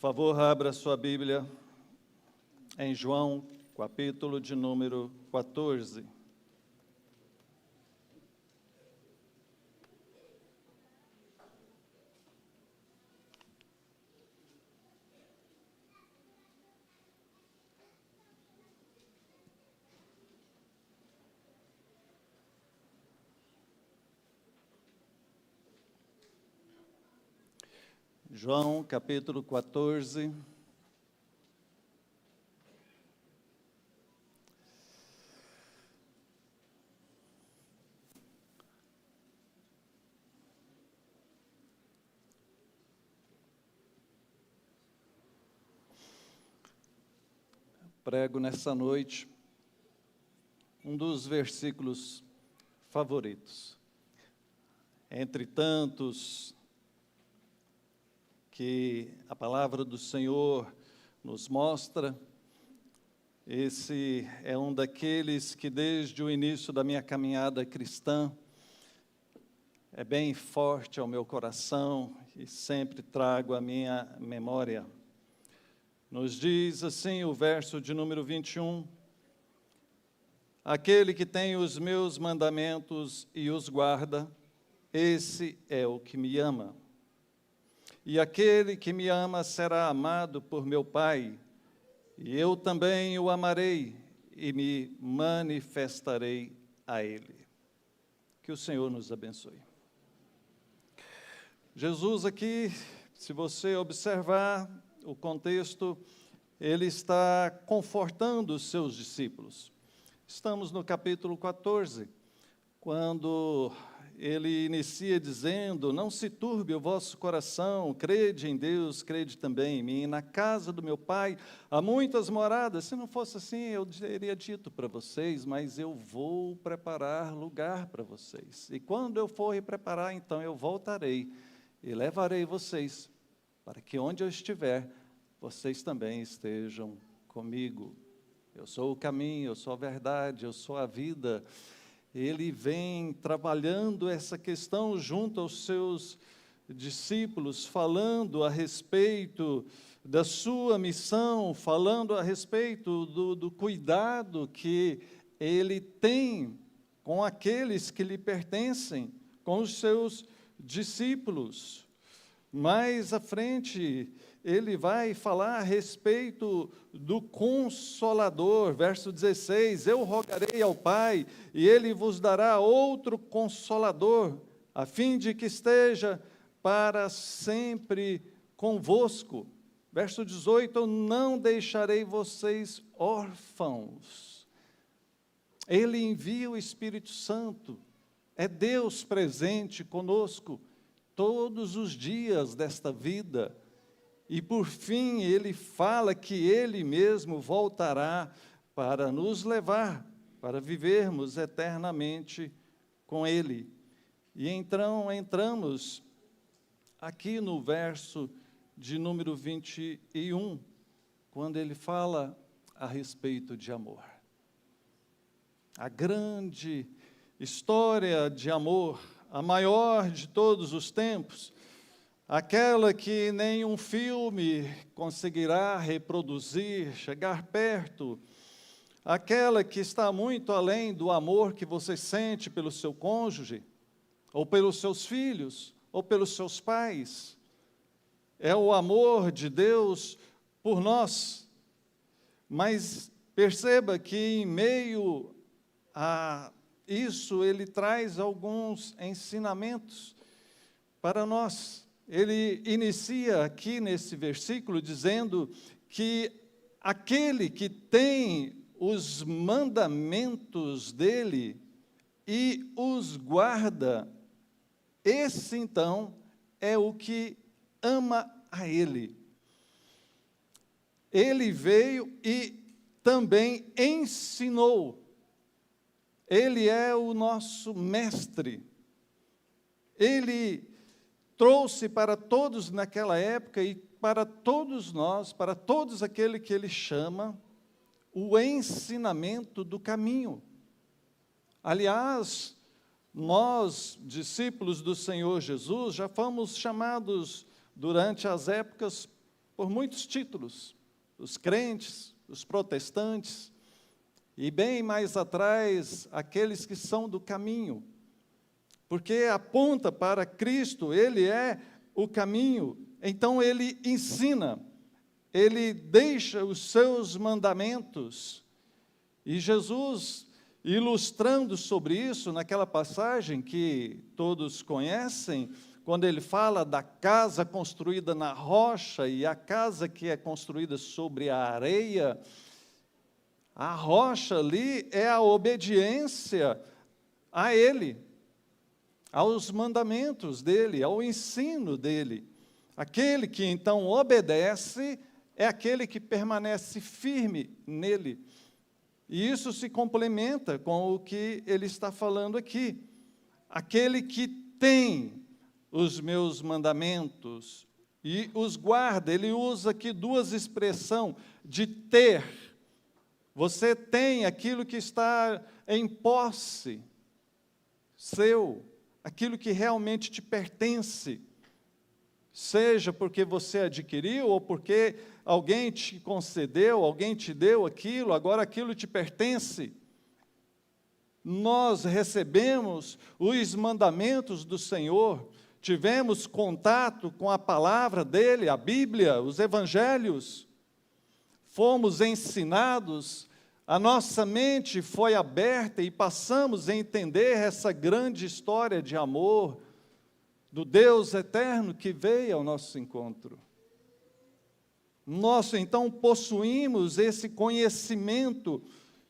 favor, abra sua Bíblia em João, capítulo de número 14. João, capítulo 14. Prego nessa noite um dos versículos favoritos, entre tantos que a palavra do Senhor nos mostra. Esse é um daqueles que desde o início da minha caminhada cristã é bem forte ao meu coração e sempre trago à minha memória. Nos diz assim o verso de número 21, aquele que tem os meus mandamentos e os guarda, esse é o que me ama. E aquele que me ama será amado por meu Pai, e eu também o amarei e me manifestarei a ele. Que o Senhor nos abençoe. Jesus aqui, se você observar o contexto, ele está confortando os seus discípulos. Estamos no capítulo 14, quando ele inicia dizendo, não se turbe o vosso coração, crede em Deus, crede também em mim. Na casa do meu Pai há muitas moradas. Se não fosse assim, eu teria dito para vocês, mas eu vou preparar lugar para vocês. E quando eu for preparar, então eu voltarei e levarei vocês, para que onde eu estiver, vocês também estejam comigo. Eu sou o caminho, eu sou a verdade, eu sou a vida. Ele vem trabalhando essa questão junto aos seus discípulos, falando a respeito da sua missão, falando a respeito do cuidado que ele tem com aqueles que lhe pertencem, com os seus discípulos. Mais à frente, ele vai falar a respeito do Consolador, verso 16, eu rogarei ao Pai, e Ele vos dará outro Consolador, a fim de que esteja para sempre convosco. Verso 18, eu não deixarei vocês órfãos. Ele envia o Espírito Santo, é Deus presente conosco, todos os dias desta vida. E por fim, ele fala que ele mesmo voltará para nos levar, para vivermos eternamente com ele. E então entramos aqui no verso de número 21, quando ele fala a respeito de amor. A grande história de amor, a maior de todos os tempos, aquela que nenhum filme conseguirá reproduzir, chegar perto, aquela que está muito além do amor que você sente pelo seu cônjuge, ou pelos seus filhos, ou pelos seus pais. É o amor de Deus por nós. Mas perceba que em meio a isso, ele traz alguns ensinamentos para nós. Ele inicia aqui nesse versículo dizendo que aquele que tem os mandamentos dele e os guarda, esse então é o que ama a ele. Ele veio e também ensinou. Ele é o nosso mestre. Ele trouxe para todos naquela época e para todos nós, para todos aqueles que ele chama, o ensinamento do caminho. Aliás, nós, discípulos do Senhor Jesus, já fomos chamados durante as épocas por muitos títulos, os crentes, os protestantes, e bem mais atrás, aqueles que são do caminho, porque aponta para Cristo, Ele é o caminho, então Ele ensina, Ele deixa os seus mandamentos, e Jesus, ilustrando sobre isso, naquela passagem que todos conhecem, quando ele fala da casa construída na rocha e a casa que é construída sobre a areia, a rocha ali é a obediência a Ele, aos mandamentos dEle, ao ensino dEle. Aquele que então obedece é aquele que permanece firme nele. E isso se complementa com o que ele está falando aqui. Aquele que tem os meus mandamentos e os guarda. Ele usa aqui duas expressões de ter. Você tem aquilo que está em posse seu, aquilo que realmente te pertence, seja porque você adquiriu ou porque alguém te concedeu, alguém te deu aquilo, agora aquilo te pertence. Nós recebemos os mandamentos do Senhor, tivemos contato com a palavra dEle, a Bíblia, os Evangelhos, fomos ensinados, a nossa mente foi aberta e passamos a entender essa grande história de amor do Deus eterno que veio ao nosso encontro. Nós, então, possuímos esse conhecimento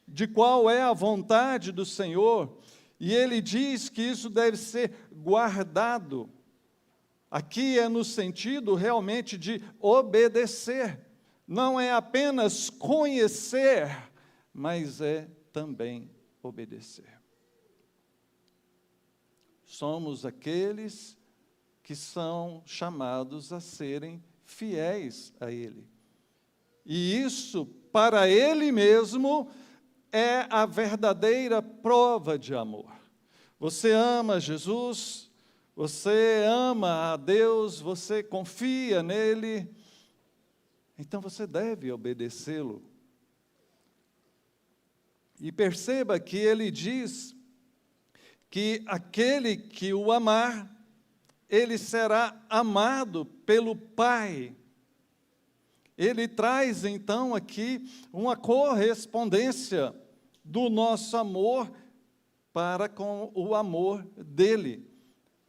de qual é a vontade do Senhor, e Ele diz que isso deve ser guardado. Aqui é no sentido realmente de obedecer, não é apenas conhecer, mas é também obedecer. Somos aqueles que são chamados a serem fiéis a Ele. E isso, para Ele mesmo, é a verdadeira prova de amor. Você ama Jesus, você ama a Deus, você confia nele, então você deve obedecê-lo. E perceba que ele diz que aquele que o amar, ele será amado pelo Pai. Ele traz então aqui uma correspondência do nosso amor para com o amor dele.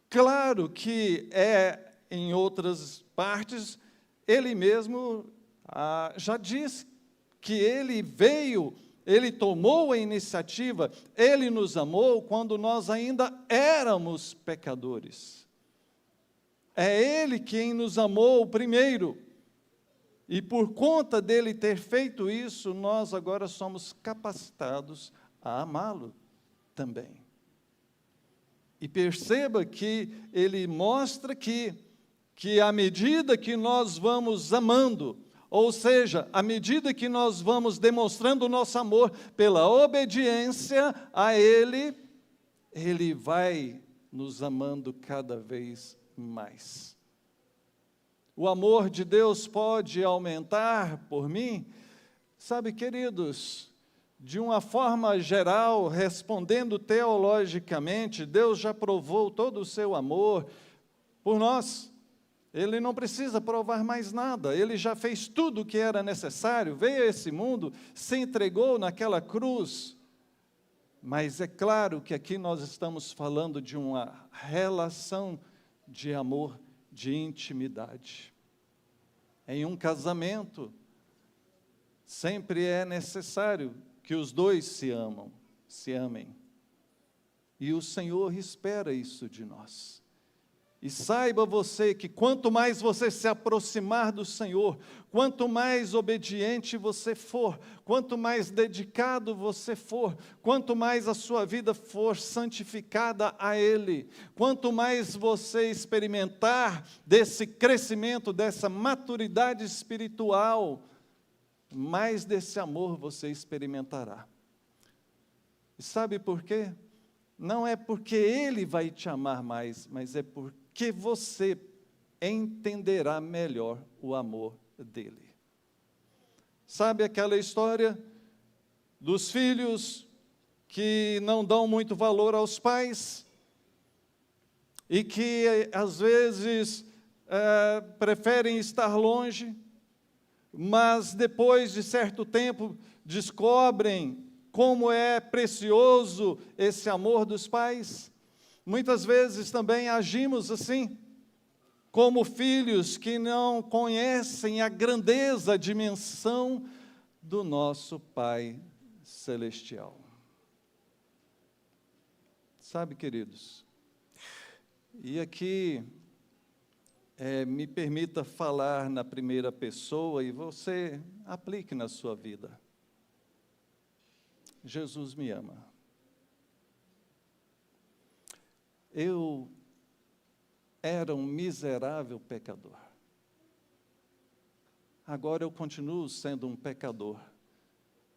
Claro que em outras partes, ele mesmo já diz que ele veio, ele tomou a iniciativa, ele nos amou quando nós ainda éramos pecadores. É ele quem nos amou primeiro. E por conta dele ter feito isso, nós agora somos capacitados a amá-lo também. E perceba que ele mostra que à medida que nós vamos amando, ou seja, à medida que nós vamos demonstrando o nosso amor pela obediência a Ele, Ele vai nos amando cada vez mais. O amor de Deus pode aumentar por mim? Sabe, queridos, de uma forma geral, respondendo teologicamente, Deus já provou todo o seu amor por nós. Ele não precisa provar mais nada, Ele já fez tudo o que era necessário, veio a esse mundo, se entregou naquela cruz. Mas é claro que aqui nós estamos falando de uma relação de amor, de intimidade. Em um casamento, sempre é necessário que os dois se amem. E o Senhor espera isso de nós. E saiba você que quanto mais você se aproximar do Senhor, quanto mais obediente você for, quanto mais dedicado você for, quanto mais a sua vida for santificada a Ele, quanto mais você experimentar desse crescimento, dessa maturidade espiritual, mais desse amor você experimentará. E sabe por quê? Não é porque Ele vai te amar mais, mas é porque você entenderá melhor o amor dele. Sabe aquela história dos filhos que não dão muito valor aos pais e que, às vezes, preferem estar longe, mas depois de certo tempo descobrem como é precioso esse amor dos pais? Muitas vezes também agimos assim, como filhos que não conhecem a grandeza, a dimensão do nosso Pai Celestial. Sabe, queridos, e aqui me permita falar na primeira pessoa e você aplique na sua vida. Jesus me ama. Eu era um miserável pecador. Agora eu continuo sendo um pecador,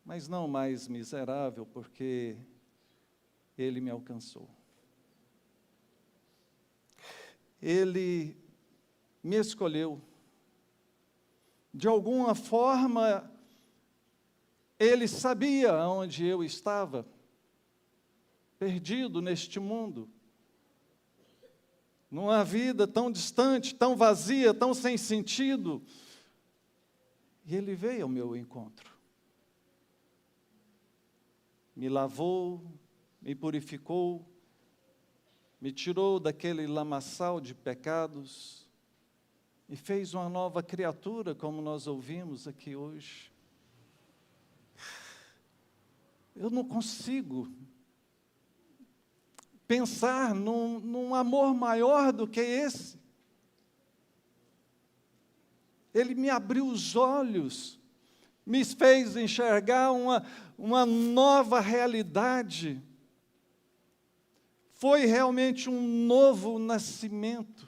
mas não mais miserável, porque Ele me alcançou. Ele me escolheu. De alguma forma, Ele sabia onde eu estava, perdido neste mundo, numa vida tão distante, tão vazia, tão sem sentido. E Ele veio ao meu encontro. Me lavou, me purificou, me tirou daquele lamaçal de pecados, me fez uma nova criatura, como nós ouvimos aqui hoje. Eu não consigo pensar num amor maior do que esse. Ele me abriu os olhos, me fez enxergar uma nova realidade. Foi realmente um novo nascimento.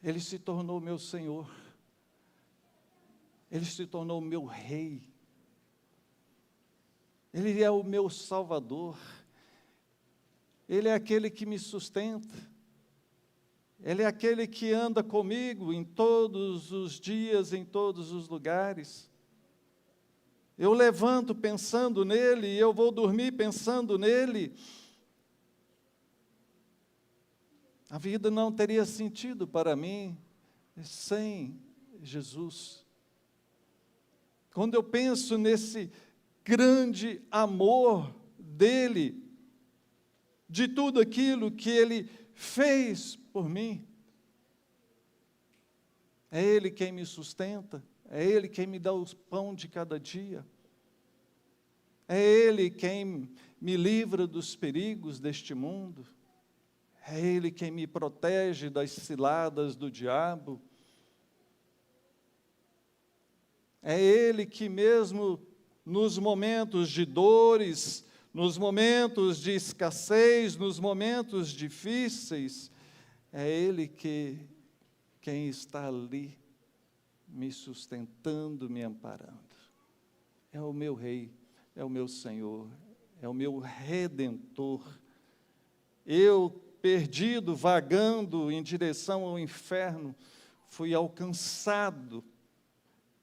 Ele se tornou meu Senhor. Ele se tornou meu Rei. Ele é o meu Salvador. Ele é aquele que me sustenta. Ele é aquele que anda comigo em todos os dias, em todos os lugares. Eu levanto pensando nele, e eu vou dormir pensando nele. A vida não teria sentido para mim sem Jesus. Quando eu penso nesse grande amor dele, de tudo aquilo que ele fez por mim, é Ele quem me sustenta, é Ele quem me dá o pão de cada dia, é Ele quem me livra dos perigos deste mundo, é Ele quem me protege das ciladas do diabo, é Ele que mesmo nos momentos de dores, nos momentos de escassez, nos momentos difíceis, é Ele quem está ali me sustentando, me amparando. É o meu Rei, é o meu Senhor, é o meu Redentor. Eu, perdido, vagando em direção ao inferno, fui alcançado.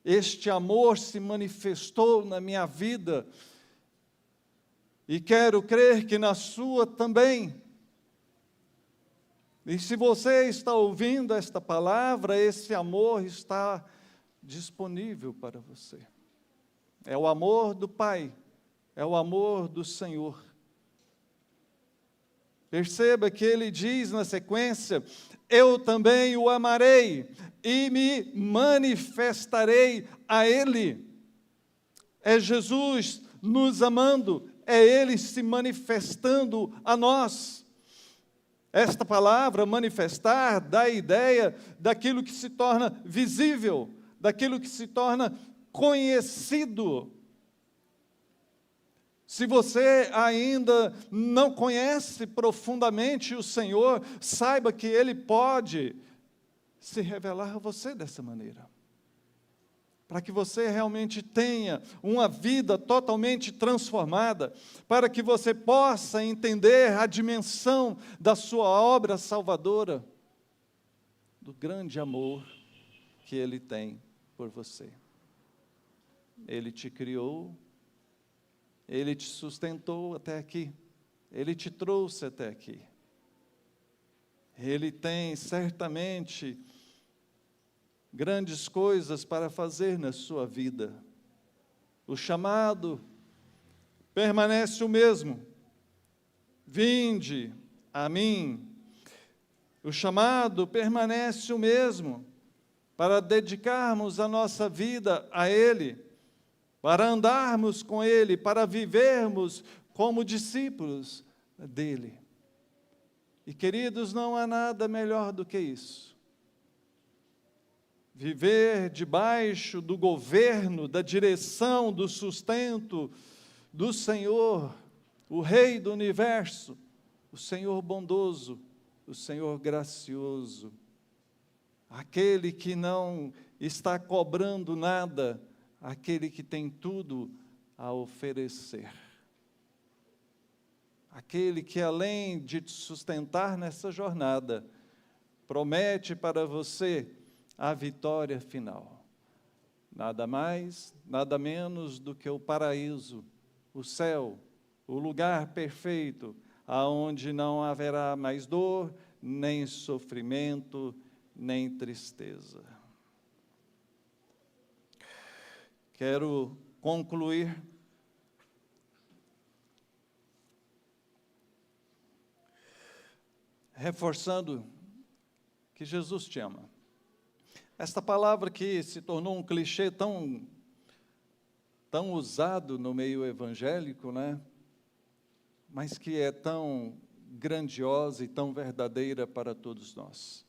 Este amor se manifestou na minha vida e quero crer que na sua também. E se você está ouvindo esta palavra, esse amor está disponível para você. É o amor do Pai, é o amor do Senhor. Perceba que ele diz na sequência: eu também o amarei e me manifestarei a ele. É Jesus nos amando, é Ele se manifestando a nós. Esta palavra, manifestar, dá a ideia daquilo que se torna visível, daquilo que se torna conhecido. Se você ainda não conhece profundamente o Senhor, saiba que Ele pode se revelar a você dessa maneira. Para que você realmente tenha uma vida totalmente transformada, para que você possa entender a dimensão da sua obra salvadora, do grande amor que Ele tem por você. Ele te criou, Ele te sustentou até aqui, Ele te trouxe até aqui. Ele tem certamente grandes coisas para fazer na sua vida. O chamado permanece o mesmo. Vinde a mim. O chamado permanece o mesmo, para dedicarmos a nossa vida a Ele, para andarmos com Ele, para vivermos como discípulos dEle. E, queridos, não há nada melhor do que isso. Viver debaixo do governo, da direção, do sustento do Senhor, o Rei do Universo, o Senhor bondoso, o Senhor gracioso, aquele que não está cobrando nada, aquele que tem tudo a oferecer. Aquele que, além de te sustentar nessa jornada, promete para você a vitória final. Nada mais, nada menos do que o paraíso, o céu, o lugar perfeito, aonde não haverá mais dor, nem sofrimento, nem tristeza. Quero concluir reforçando que Jesus te ama. Esta palavra que se tornou um clichê tão usado no meio evangélico, né? Mas que é tão grandiosa e tão verdadeira para todos nós.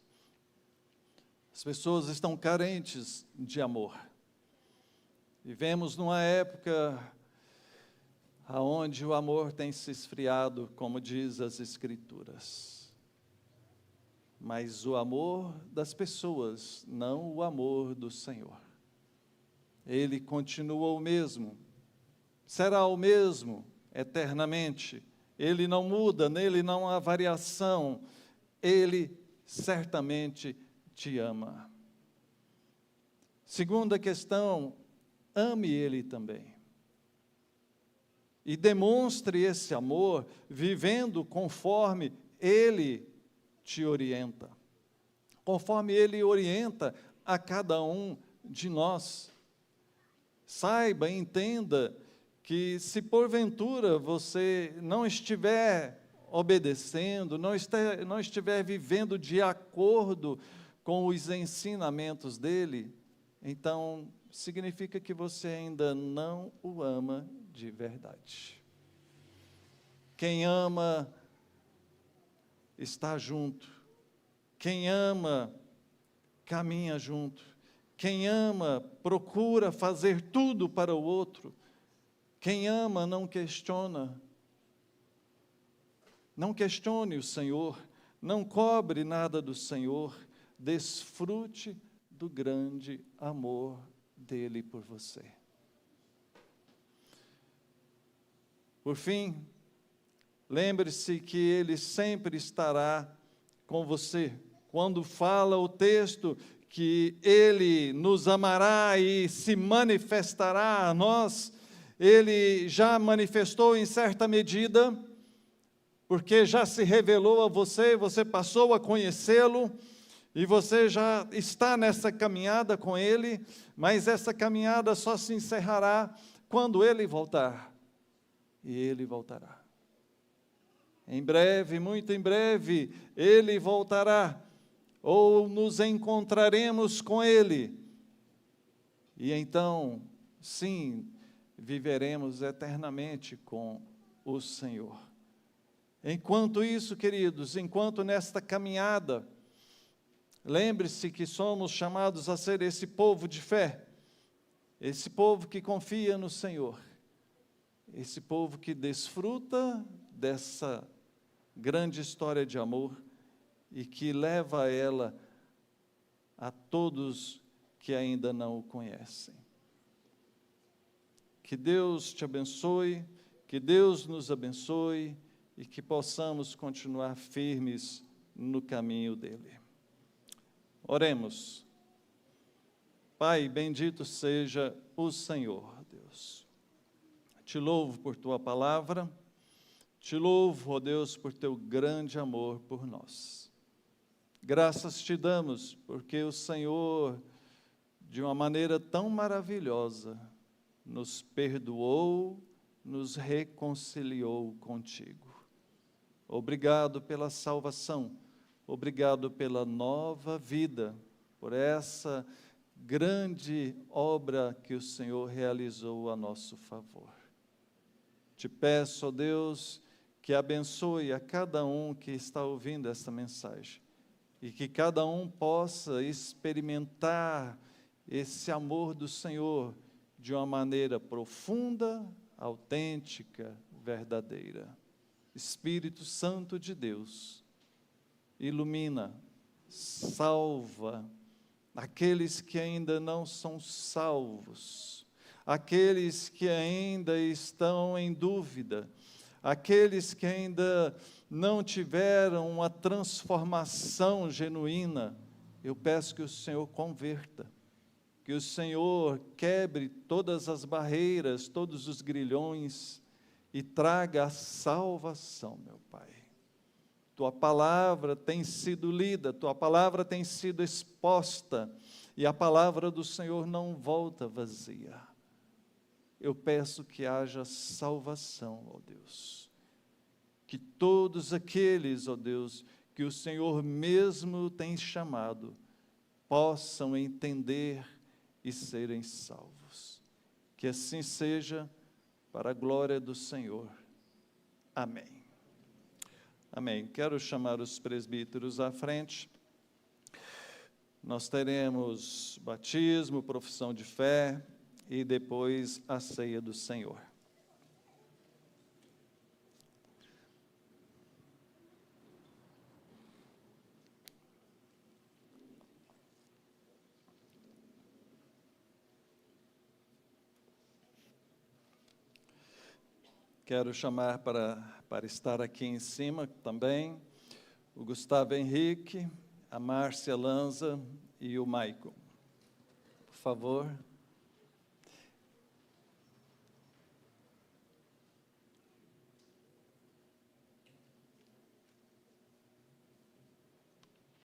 As pessoas estão carentes de amor. Vivemos numa época onde o amor tem se esfriado, como diz as Escrituras. Mas o amor das pessoas, não o amor do Senhor. Ele continua o mesmo, será o mesmo eternamente. Ele não muda, nele não há variação. Ele certamente te ama. Segunda questão, ame Ele também. E demonstre esse amor vivendo conforme Ele te orienta. Conforme Ele orienta a cada um de nós. Saiba, entenda que se porventura você não estiver obedecendo, não estiver vivendo de acordo com os ensinamentos dele, então significa que você ainda não o ama de verdade. Quem ama está junto. Quem ama caminha junto. Quem ama procura fazer tudo para o outro. Quem ama não questiona. Não questione o Senhor, não cobre nada do Senhor, desfrute do grande amor dele por você. Por fim, lembre-se que Ele sempre estará com você. Quando fala o texto que Ele nos amará e se manifestará a nós, Ele já manifestou em certa medida, porque já se revelou a você, você passou a conhecê-lo, e você já está nessa caminhada com Ele, mas essa caminhada só se encerrará quando Ele voltar. E Ele voltará. Em breve, muito em breve, Ele voltará, ou nos encontraremos com Ele. E então, sim, viveremos eternamente com o Senhor. Enquanto isso, queridos, enquanto nesta caminhada, lembre-se que somos chamados a ser esse povo de fé, esse povo que confia no Senhor, esse povo que desfruta dessa grande história de amor e que leva ela a todos que ainda não o conhecem. Que Deus te abençoe, que Deus nos abençoe e que possamos continuar firmes no caminho dele. Oremos. Pai, bendito seja o Senhor, Deus. Te louvo por tua palavra, te louvo, ó Deus, por teu grande amor por nós. Graças te damos, porque o Senhor, de uma maneira tão maravilhosa, nos perdoou, nos reconciliou contigo. Obrigado pela salvação, obrigado pela nova vida, por essa grande obra que o Senhor realizou a nosso favor. Te peço, ó Deus, que abençoe a cada um que está ouvindo esta mensagem e que cada um possa experimentar esse amor do Senhor de uma maneira profunda, autêntica, verdadeira. Espírito Santo de Deus, ilumina, salva aqueles que ainda não são salvos, aqueles que ainda estão em dúvida, aqueles que ainda não tiveram uma transformação genuína. Eu peço que o Senhor converta, que o Senhor quebre todas as barreiras, todos os grilhões e traga a salvação, meu Pai. Tua palavra tem sido lida, tua palavra tem sido exposta, e a palavra do Senhor não volta vazia. Eu peço que haja salvação, ó Deus. Que todos aqueles, ó Deus, que o Senhor mesmo tem chamado, possam entender e serem salvos. Que assim seja, para a glória do Senhor. Amém. Amém. Quero chamar os presbíteros à frente. Nós teremos batismo, profissão de fé e depois a ceia do Senhor. Quero chamar para estar aqui em cima também o Gustavo Henrique, a Márcia Lanza e o Maicon. Por favor.